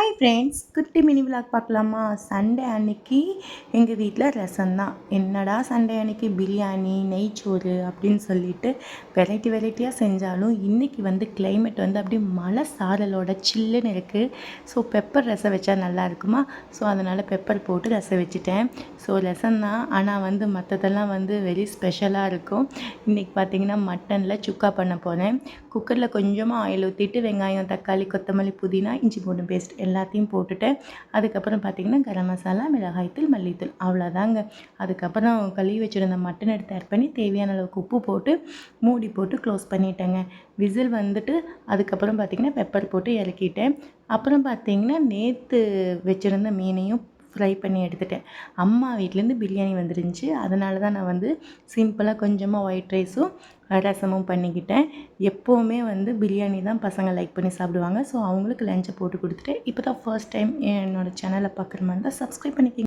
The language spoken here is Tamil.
ஹாய் ஃப்ரெண்ட்ஸ், குட்டி மினி விலாக் பார்க்கலாமா? சண்டே அன்னைக்கு எங்கள் வீட்டில் ரசம் தான். என்னடா சண்டே அன்னைக்கு பிரியாணி நெய்ச்சோறு அப்படின்னு சொல்லிட்டு வெரைட்டியாக செஞ்சாலும் இன்றைக்கி கிளைமேட் அப்படியே மழை சாரலோட சில்லுன்னு இருக்குது. ஸோ பெப்பர் ரசம் வச்சா நல்லா இருக்குமா? ஸோ அதனால் பெப்பர் போட்டு ரசம் வச்சுட்டேன். ஸோ ரசம் தான், ஆனால் மற்றதெல்லாம் வெரி ஸ்பெஷலாக இருக்கும். இன்றைக்கி பார்த்திங்கன்னா மட்டனில் சுக்கா பண்ண போகிறேன். குக்கரில் கொஞ்சமாக ஆயில் ஊற்றிட்டு வெங்காயம், தக்காளி, கொத்தமல்லி, புதினா, இஞ்சி பூண்டு பேஸ்ட் எல்லாத்தையும் போட்டுட்டேன். அதுக்கப்புறம் பார்த்திங்கன்னா கரம் மசாலா, மிளகாய்த்தூள், மல்லித்தூள் அவ்வளோதாங்க. அதுக்கப்புறம் கழுவி வச்சுருந்த மட்டன் எடுத்து ஆட் பண்ணி தேவையான அளவுக்கு உப்பு போட்டு மூடி போட்டு க்ளோஸ் பண்ணிட்டேங்க. விசில் அதுக்கப்புறம் பார்த்திங்கன்னா பெப்பர் போட்டு இறக்கிட்டேன். அப்புறம் பார்த்திங்கன்னா நேற்று வச்சுருந்த மீனையும் ஃப்ரை பண்ணி எடுத்துட்டேன். அம்மா வீட்டிலேருந்து பிரியாணி வந்துருந்துச்சு. அதனால தான் நான் சிம்பிளாக கொஞ்சமாக ஒயிட் ரைஸும் ரசமும் பண்ணிக்கிட்டேன். எப்போவுமே பிரியாணி தான் பசங்க லைக் பண்ணி சாப்பிடுவாங்க. ஸோ அவங்களுக்கு லஞ்சை போட்டு கொடுத்துட்டு இப்போ தான் ஃபர்ஸ்ட் டைம் என்னோடய சேனலை பார்க்குற மாதிரி தான் சப்ஸ்கிரைப் பண்ணிக்கிங்க.